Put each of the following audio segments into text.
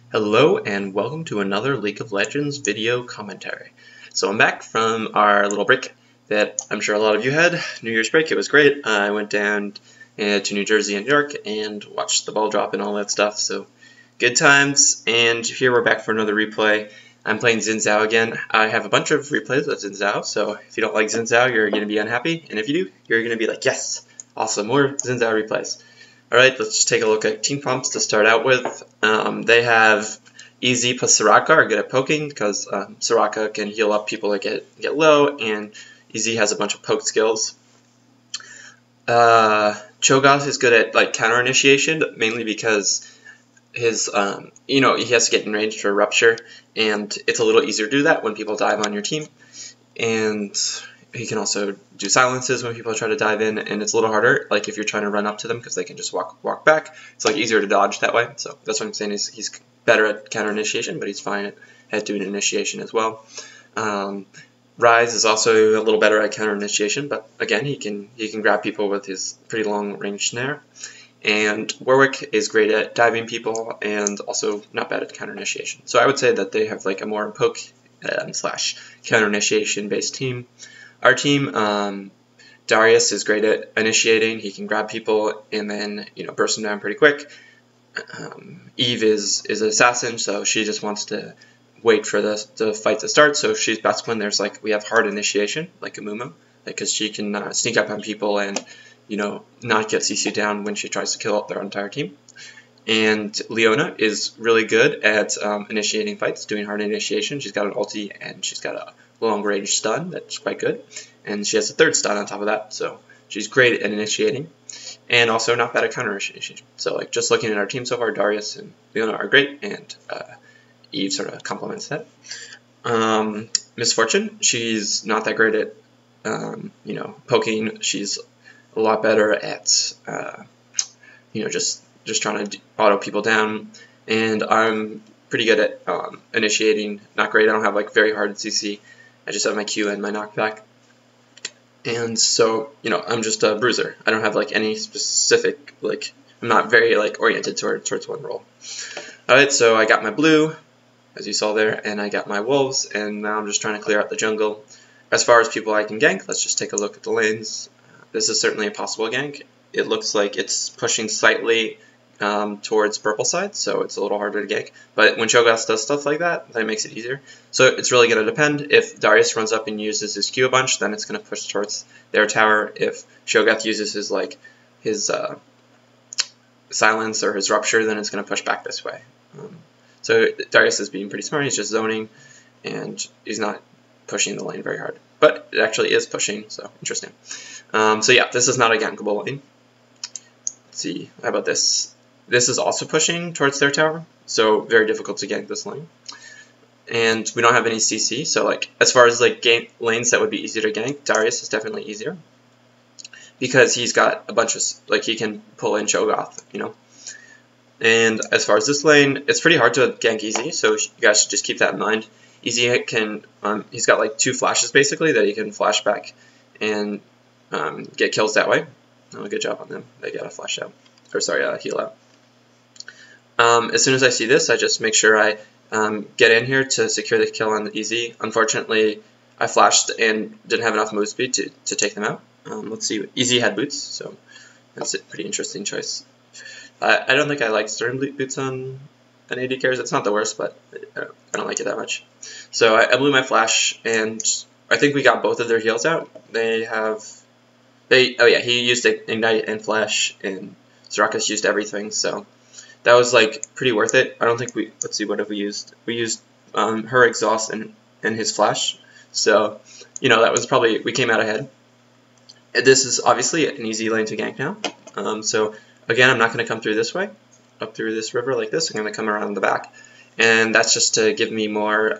Hello and welcome to another League of Legends video commentary. So I'm back from our little break that I'm sure a lot of you had. New Year's break, it was great. I went down to New Jersey and New York and watched the ball drop and all that stuff, so good times. And here we're back for another replay. I'm playing Xin Zhao again. I have a bunch of replays of Xin Zhao, so if you don't like Xin Zhao, you're going to be unhappy. And if you do, you're going to be like, yes, awesome, more Xin Zhao replays. Alright, let's just take a look at team comps to start out with. They have EZ plus Soraka are good at poking because Soraka can heal up people that get low, and EZ has a bunch of poke skills. Cho'Gath is good at like counter initiation, mainly because his he has to get in range for rupture, and it's a little easier to do that when people dive on your team. And he can also do silences when people try to dive in, and it's a little harder, like if you're trying to run up to them, because they can just walk back. It's like easier to dodge that way. So that's what I'm saying is he's better at counter initiation, but he's fine at doing initiation as well. Rise is also a little better at counter initiation, but again he can grab people with his pretty long range snare. And Warwick is great at diving people and also not bad at counter initiation. So I would say that they have like a more poke slash counter initiation based team. Our team, Darius is great at initiating. He can grab people and then burst them down pretty quick. Eve is an assassin, so she just wants to wait for the fight to start. So she's best when we have hard initiation, like a Mumu, because she can sneak up on people and not get CC down when she tries to kill their entire team. And Leona is really good at initiating fights, doing hard initiation. She's got an ulti and she's got a long range stun that's quite good, and she has a third stun on top of that, so she's great at initiating and also not bad at counter initiation. So like just looking at our team so far, Darius and Leona are great, and Eve sort of complements that. Misfortune, she's not that great at poking. She's a lot better at just trying to auto people down, and I'm pretty good at initiating. Not great. I don't have like very hard CC. I just have my Q and my knockback, and so I'm just a bruiser. I don't have like any specific I'm not very oriented towards one role. Alright, so I got my blue, as you saw there, and I got my wolves, and now I'm just trying to clear out the jungle. As far as people I can gank, let's just take a look at the lanes. This is certainly a possible gank. It looks like it's pushing slightly towards purple side, so it's a little harder to gank. But when Cho'Gath does stuff like that, then it makes it easier. So it's really going to depend. If Darius runs up and uses his Q a bunch, then it's going to push towards their tower. If Cho'Gath uses his silence or his rupture, then it's going to push back this way. So Darius is being pretty smart. He's just zoning, and he's not pushing the lane very hard. But it actually is pushing, so interesting. So yeah, this is not a gankable lane. Let's see, how about this? This is also pushing towards their tower, so very difficult to gank this lane. And we don't have any CC, so as far as lanes that would be easier to gank, Darius is definitely easier, because he's got a bunch of he can pull in Cho'Gath, And as far as this lane, it's pretty hard to gank EZ, so you guys should just keep that in mind. EZ can he's got 2 flashes basically that he can flash back and get kills that way. Oh, good job on them. They got a flash out, or sorry, heal out. As soon as I see this, I just make sure I get in here to secure the kill on EZ. Unfortunately, I flashed and didn't have enough move speed to take them out. Let's see, EZ had boots, so that's a pretty interesting choice. I don't think I like Stern boots on an AD carries. It's not the worst, but I don't like it that much. So I blew my flash, and I think we got both of their heals out. Oh yeah, he used Ignite and Flash, and Soraka's used everything, so that was pretty worth it. I don't think let's see, what have we used? We used her exhaust and his Flash, so that was probably, we came out ahead. This is obviously an easy lane to gank now. So again, I'm not going to come through this way, up through this river like this. I'm going to come around the back, and that's just to give me more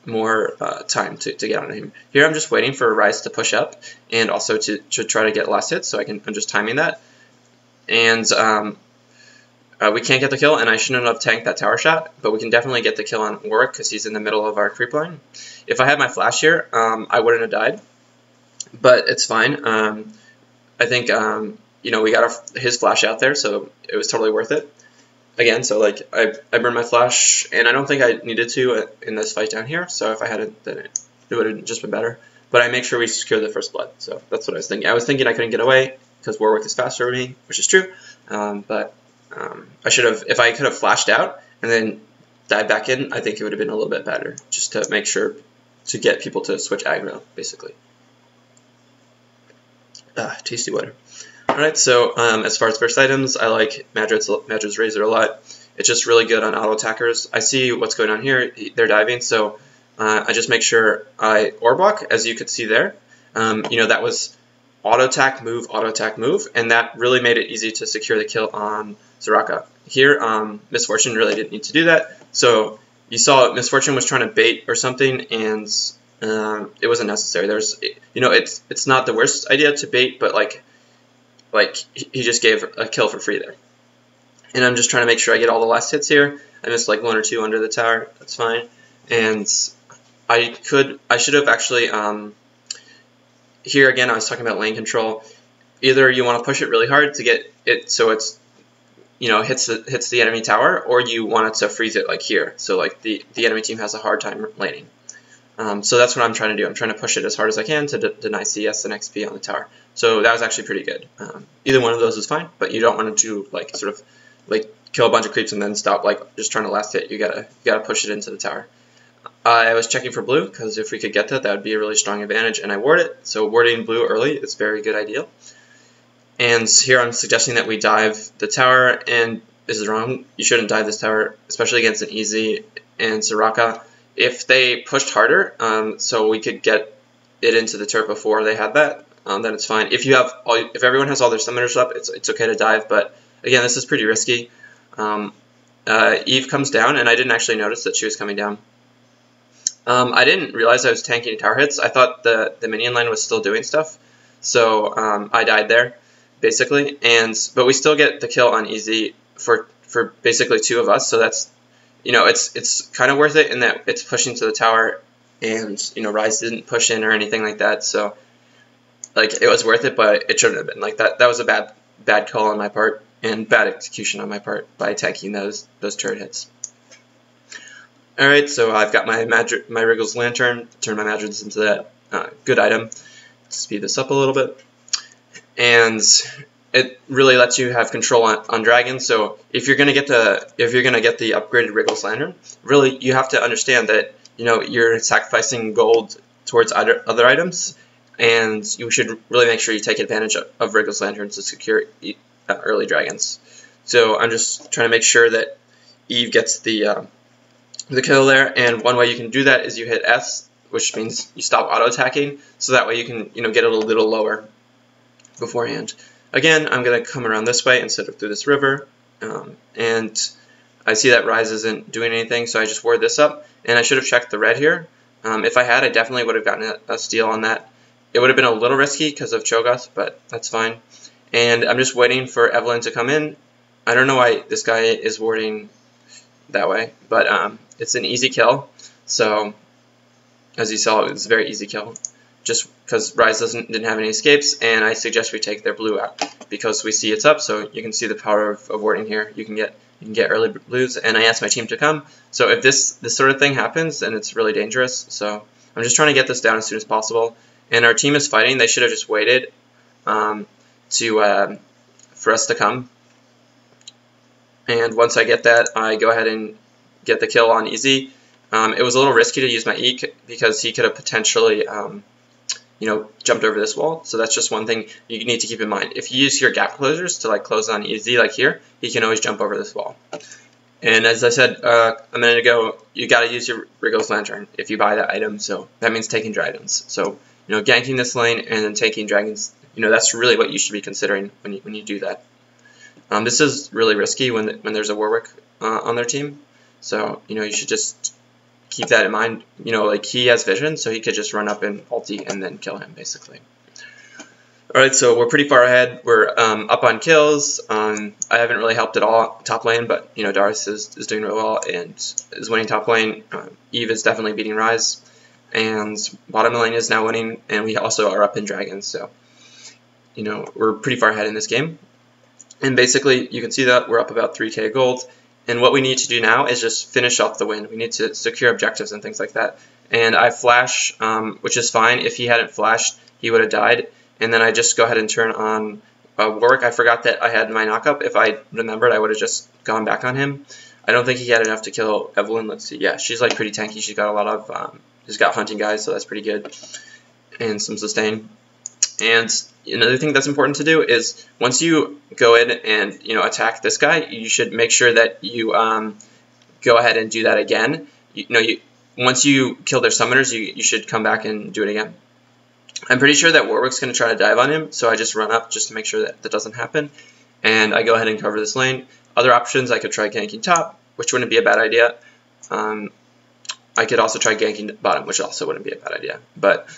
more time to get on him. Here I'm just waiting for Rise to push up, and also to try to get last hits, so I'm just timing that. And we can't get the kill, and I shouldn't have tanked that tower shot, but we can definitely get the kill on Warwick because he's in the middle of our creep line. If I had my flash here, I wouldn't have died, but it's fine. I think we got his flash out there, so it was totally worth it. again, so like I burned my flash, and I don't think I needed to in this fight down here. So if I hadn't, then it would have just been better. But I make sure we secure the first blood. So that's what I was thinking. I was thinking I couldn't get away because Warwick is faster than me, which is true. But I should have, if I could have flashed out and then dive back in, I think it would have been a little bit better, just to make sure to get people to switch aggro, basically. Tasty water. Alright, so as far as first items, I like Madred's Razor a lot. It's just really good on auto attackers. I see what's going on here. They're diving, so I just make sure I orb walk, as you could see there. You know, that was auto attack, move, and that really made it easy to secure the kill on Soraka. Here, Misfortune really didn't need to do that. So you saw Misfortune was trying to bait or something, and it wasn't necessary. There's, you know, it's not the worst idea to bait, but like he just gave a kill for free there. And I'm just trying to make sure I get all the last hits here. I missed like 1 or 2 under the tower. That's fine. And I should have actually here again. I was talking about lane control. Either you want to push it really hard to get it so it's, you know, hits the enemy tower, or you want it to freeze it like here. So like the enemy team has a hard time laning. So that's what I'm trying to do. I'm trying to push it as hard as I can to deny CS and XP on the tower. So that was actually pretty good. Either one of those is fine, but you don't want to like sort of like kill a bunch of creeps and then stop like just trying to last hit. You gotta push it into the tower. I was checking for blue because if we could get that would be a really strong advantage, and I ward it. So warding blue early is very good idea. And here I'm suggesting that we dive the tower, and this is wrong. You shouldn't dive this tower, especially against an Easy and Soraka. If they pushed harder, so we could get it into the turret before they had that, then it's fine. If everyone has all their summoners up, it's okay to dive. But again, this is pretty risky. Eve comes down, and I didn't actually notice that she was coming down. I didn't realize I was tanking tower hits. I thought the minion line was still doing stuff, so I died there basically. But we still get the kill on Easy for basically 2 of us. So that's, you know, it's kind of worth it in that it's pushing to the tower, and you know, Ryze didn't push in or anything like that. So like it was worth it, but it shouldn't have been. Like that was a bad call on my part and bad execution on my part by tanking those turret hits. All right, so I've got my Wriggle's Lantern. Turn my Madreds into that good item. Speed this up a little bit, and it really lets you have control on dragons. So if you're gonna get the upgraded Wriggle's Lantern, really you have to understand that, you know, you're sacrificing gold towards other items, and you should really make sure you take advantage of Wriggle's Lantern to secure early dragons. So I'm just trying to make sure that Eve gets the kill there, and one way you can do that is you hit S, which means you stop auto attacking, so that way you can, you know, get it a little lower beforehand. Again, I'm going to come around this way instead of through this river, and I see that Ryze isn't doing anything, so I just ward this up, and I should have checked the red here. If I had, I definitely would have gotten a steal on that. It would have been a little risky because of Cho'Gath, but that's fine. And I'm just waiting for Evelyn to come in. I don't know why this guy is warding that way, but it's an easy kill. So as you saw, it was a very easy kill, just because Ryze didn't have any escapes, and I suggest we take their blue out because we see it's up, so you can see the power of warding here. You can get early blues, and I asked my team to come. So if this sort of thing happens, then it's really dangerous. So I'm just trying to get this down as soon as possible. And our team is fighting. They should have just waited for us to come. And once I get that, I go ahead and get the kill on Easy. It was a little risky to use my E because he could have potentially, you know, jumped over this wall. So that's just one thing you need to keep in mind. If you use your gap closers to like close on Easy, like here, he can always jump over this wall. And as I said a minute ago, you got to use your Wriggle's Lantern if you buy that item. So that means taking dragons. So, you know, ganking this lane and then taking dragons, you know, that's really what you should be considering when you do that. This is really risky when there's a Warwick on their team. So, you know, you should just keep that in mind. You know, like he has vision, so he could just run up and ulti and then kill him, basically. Alright, so we're pretty far ahead. We're up on kills. I haven't really helped at all top lane, but, you know, Darius is doing really well and is winning top lane. Eve is definitely beating Ryze. And bottom lane is now winning, and we also are up in dragons. So, you know, we're pretty far ahead in this game. And basically, you can see that we're up about 3k gold, And what we need to do now is just finish off the win. We need to secure objectives and things like that. And I flash, which is fine. If he hadn't flashed, he would have died. And then I just go ahead and turn on Warwick. I forgot that I had my knockup. If I remembered, I would have just gone back on him. I don't think he had enough to kill Evelyn. Let's see. Yeah, she's like pretty tanky. She's got a lot of, she's got hunting guys, so that's pretty good. And some sustain. And another thing that's important to do is once you go in and attack this guy, you should make sure that you go ahead and do that again. Once you kill their summoners, you should come back and do it again. I'm pretty sure that Warwick's going to try to dive on him, so I just run up just to make sure that that doesn't happen. And I go ahead and cover this lane. Other options, I could try ganking top, which wouldn't be a bad idea. I could also try ganking bottom, which also wouldn't be a bad idea. But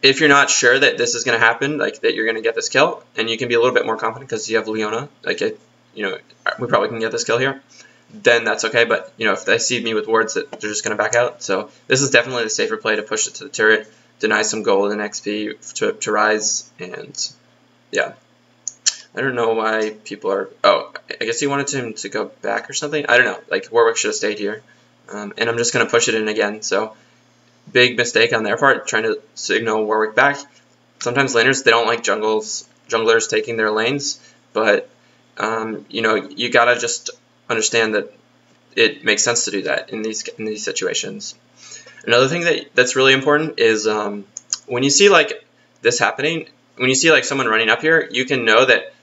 if you're not sure that this is going to happen, like that you're going to get this kill, and you can be a little bit more confident because you have Leona, like we probably can get this kill here, then that's okay. But if they see me with wards, that they're just going to back out. So this is definitely the safer play to push it to the turret, deny some gold and XP to rise, and yeah. I don't know why people are. Oh, I guess he wanted him to go back or something. I don't know. Like Warwick should have stayed here, and I'm just going to push it in again. So. Big mistake on their part, trying to signal Warwick back. Sometimes laners, they don't like junglers taking their lanes, but you gotta just understand that it makes sense to do that in these situations. Another thing that's really important is when you see like this happening, when you see like someone running up here, you can know that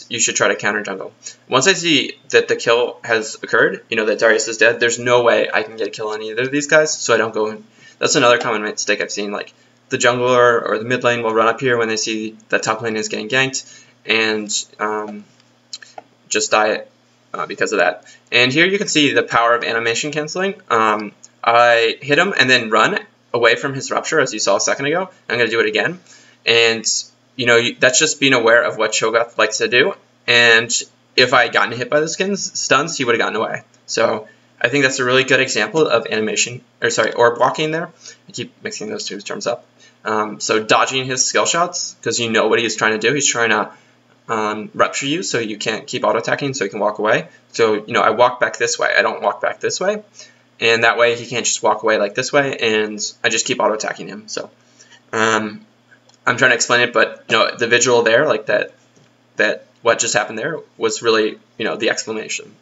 you should try to counter jungle. Once I see that the kill has occurred, that Darius is dead, there's no way I can get a kill on either of these guys, so I don't go in. That's another common mistake I've seen. Like the jungler or the mid lane will run up here when they see that top lane is getting ganked and just die because of that. And here you can see the power of animation canceling. I hit him and then run away from his rupture, as you saw a second ago. I'm going to do it again. And that's just being aware of what Cho'Gath likes to do. And if I had gotten hit by the stuns, he would have gotten away. So I think that's a really good example of orb walking there. I keep mixing those two terms up. So dodging his skill shots, because you know what he's trying to do. He's trying to rupture you so you can't keep auto-attacking so he can walk away. So, I walk back this way. I don't walk back this way. And that way he can't just walk away like this way, and I just keep auto-attacking him. So I'm trying to explain it, but, the visual there, like that what just happened there was really, the explanation.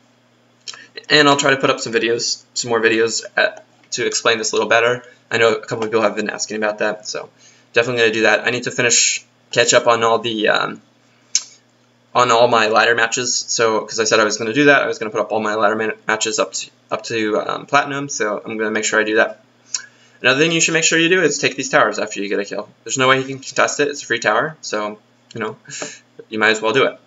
And I'll try to put up some more videos to explain this a little better. I know a couple of people have been asking about that, so definitely going to do that. I need to catch up on all the on all my ladder matches. So because I said I was going to do that, I was going to put up all my ladder matches up to platinum. So I'm going to make sure I do that. Another thing you should make sure you do is take these towers after you get a kill. There's no way you can contest it. It's a free tower, so you might as well do it.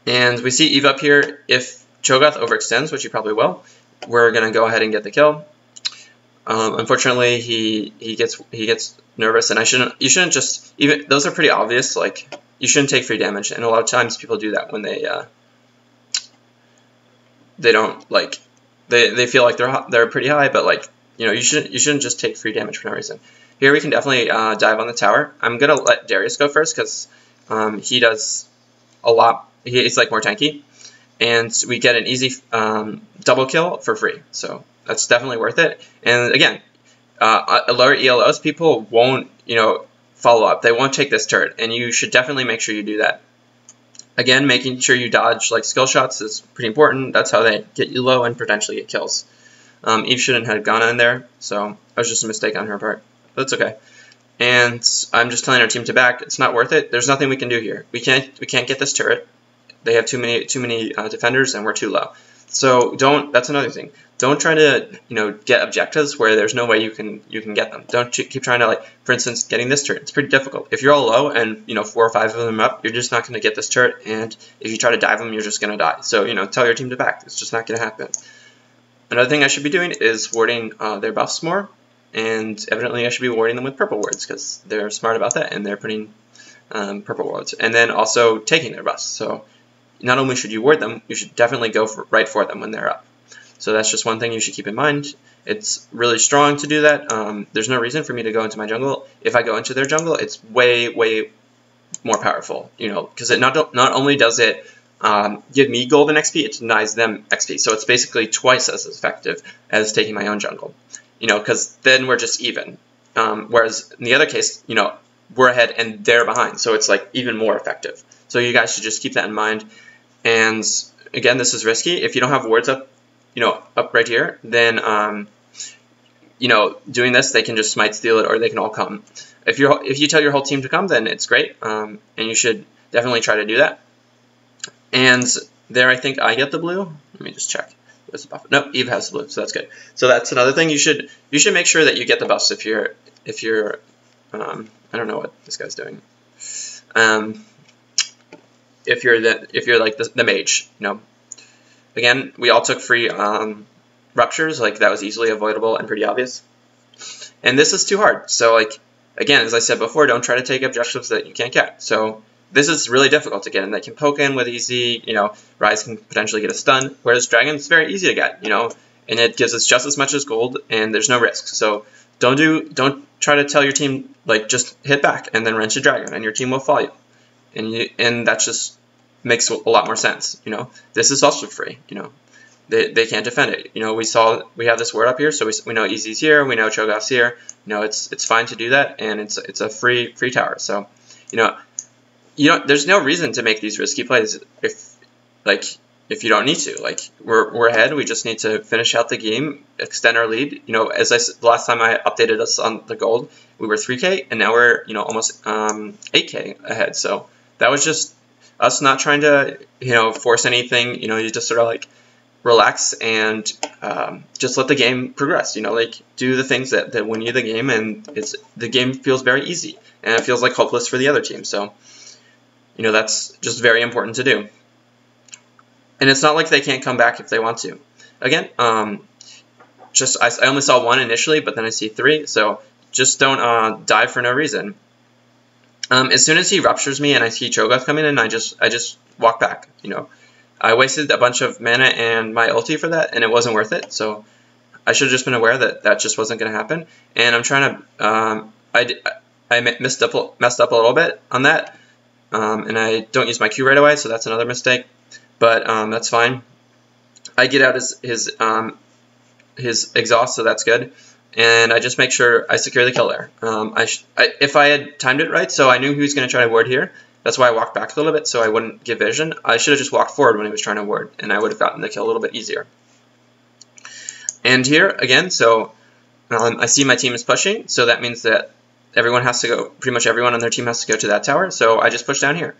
And we see Eve up here. If Cho'Gath overextends, which he probably will, we're gonna go ahead and get the kill. Unfortunately, he gets nervous, and you shouldn't just those are pretty obvious. Like you shouldn't take free damage, and a lot of times people do that when they don't like they feel like they're pretty high, but like you shouldn't just take free damage for no reason. Here we can definitely dive on the tower. I'm gonna let Darius go first because he does a lot. He's like more tanky. And we get an easy double kill for free, so that's definitely worth it. And again, lower ELOs, people won't follow up. They won't take this turret, and you should definitely make sure you do that. Again, making sure you dodge like skill shots is pretty important. That's how they get you low and potentially get kills. Eve shouldn't have gone in there, so that was just a mistake on her part. But that's okay. And I'm just telling our team to back. It's not worth it. There's nothing we can do here. We can't get this turret. They have too many defenders, and we're too low. So that's another thing. Don't try to get objectives where there's no way you can get them. Don't keep trying to, like, for instance, getting this turret. It's pretty difficult. If you're all low and 4 or 5 of them up, you're just not going to get this turret. And if you try to dive them, you're just going to die. So tell your team to back. It's just not going to happen. Another thing I should be doing is warding their buffs more. And evidently I should be warding them with purple wards because they're smart about that and they're putting purple wards. And then also taking their buffs. So not only should you ward them, you should definitely go right for them when they're up. So that's just one thing you should keep in mind. It's really strong to do that. There's no reason for me to go into my jungle. If I go into their jungle, it's way, way more powerful, because it not only does it give me golden XP, it denies them XP. So it's basically twice as effective as taking my own jungle, because then we're just even. Whereas in the other case, we're ahead and they're behind, so it's like even more effective. So you guys should just keep that in mind. And again, this is risky. If you don't have wards up, up right here, then doing this, they can just smite steal it, or they can all come. If you tell your whole team to come, then it's great, and you should definitely try to do that. And there, I think I get the blue. Let me just check. Where's the buff? Nope, Eve has the blue, so that's good. So that's another thing. You should make sure that you get the buffs if you're I don't know what this guy's doing. If you're like the mage, Again, we all took free ruptures, like that was easily avoidable and pretty obvious. And this is too hard. So like again, as I said before, don't try to take objectives that you can't get. So this is really difficult to get, and they can poke in with easy, Rise can potentially get a stun, whereas Dragon's very easy to get, and it gives us just as much as gold, and there's no risk. So don't try to tell your team, like, just hit back and then wrench a Dragon, and your team will follow you. And that just makes a lot more sense, This is also free, They can't defend it. We have this word up here, so we know Easy's here, we know Cho'Gath's here. It's fine to do that, and it's a free tower. So, there's no reason to make these risky plays if you don't need to. Like, we're ahead, we just need to finish out the game, extend our lead. As I said, the last time I updated us on the gold, we were 3K, and now we're, almost 8K ahead. So that was just us not trying to, force anything. You just sort of like relax and just let the game progress. Do the things that win you the game, and the game feels very easy, and it feels like hopeless for the other team. So, that's just very important to do. And it's not like they can't come back if they want to. Again, I only saw one initially, but then I see three. So just don't die for no reason. As soon as he ruptures me and I see Cho'Gath coming in, I just walk back. I wasted a bunch of mana and my ulti for that, and it wasn't worth it. So I should have just been aware that just wasn't going to happen. And I'm trying to. I messed up a little bit on that. And I don't use my Q right away, so that's another mistake. But that's fine. I get out his exhaust, so that's good. And I just make sure I secure the kill there. If I had timed it right, so I knew he was going to try to ward here. That's why I walked back a little bit, so I wouldn't give vision. I should have just walked forward when he was trying to ward, and I would have gotten the kill a little bit easier. And here, again, so I see my team is pushing, so that means that everyone has to go, pretty much everyone on their team has to go to that tower, so I just push down here.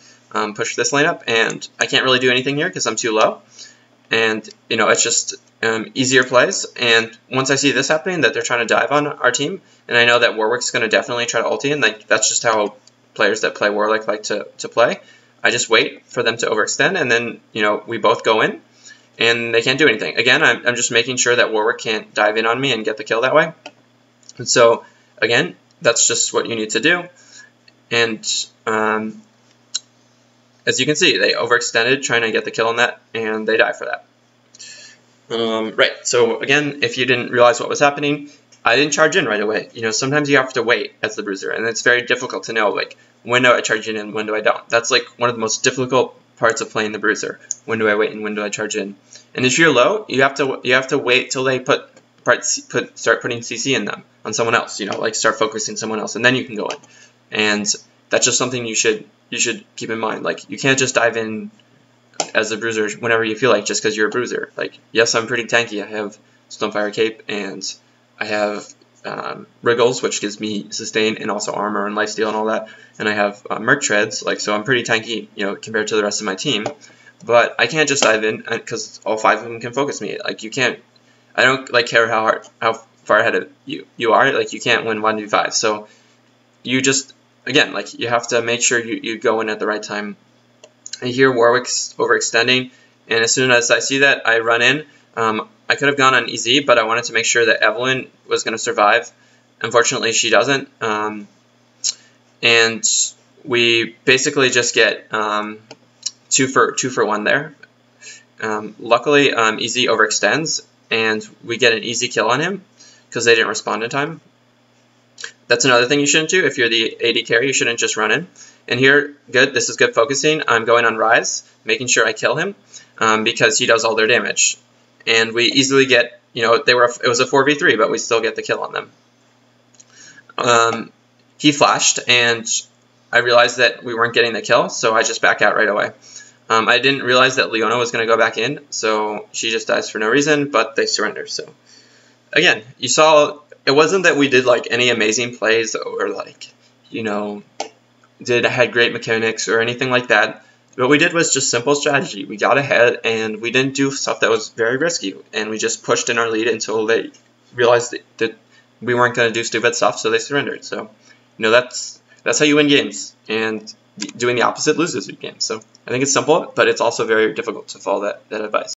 Push this lane up, and I can't really do anything here because I'm too low. And, it's just easier plays. And once I see this happening, that they're trying to dive on our team, and I know that Warwick's going to definitely try to ulti, and that's just how players that play Warwick like to play. I just wait for them to overextend, and then, we both go in, and they can't do anything. Again, I'm just making sure that Warwick can't dive in on me and get the kill that way. And so, again, that's just what you need to do. And as you can see, they overextended trying to get the kill on that, and they die for that. Right, so again, if you didn't realize what was happening, I didn't charge in right away. Sometimes you have to wait as the bruiser, and it's very difficult to know, like, when do I charge in and when do I don't. That's like one of the most difficult parts of playing the bruiser. When do I wait and when do I charge in? And if you're low, you have to wait till they start putting CC in them on someone else. Like start focusing someone else, and then you can go in. And that's just something you should keep in mind. Like, you can't just dive in as a bruiser whenever you feel like, just because you're a bruiser. Like, yes, I'm pretty tanky. I have Stonefire Cape, and I have Wriggles, which gives me sustain and also armor and lifesteal and all that. And I have Merc Treads, so I'm pretty tanky, compared to the rest of my team. But I can't just dive in because all 5 of them can focus me. Like, you can't. I don't care how far ahead of you are. Like, you can't win 1v5. So you just, again, you have to make sure you go in at the right time. And here Warwick's overextending, and as soon as I see that, I run in. I could have gone on EZ, but I wanted to make sure that Evelyn was going to survive. Unfortunately, she doesn't. And we basically just get 2 for 1 there. Luckily, EZ overextends, and we get an easy kill on him because they didn't respond in time. That's another thing you shouldn't do. If you're the AD carry, you shouldn't just run in. And here, good, this is good focusing. I'm going on Rise, making sure I kill him, because he does all their damage. And we easily get, you know, it was a 4v3, but we still get the kill on them. He flashed, and I realized that we weren't getting the kill, so I just back out right away. I didn't realize that Leona was going to go back in, so she just dies for no reason, but they surrender. So again, you saw it wasn't that we did like any amazing plays or like, you know, had great mechanics or anything like that. What we did was just simple strategy. We got ahead and we didn't do stuff that was very risky, and we just pushed in our lead until they realized that we weren't going to do stupid stuff, so they surrendered. So, you know, that's how you win games, and doing the opposite loses you games. So I think it's simple, but it's also very difficult to follow that advice.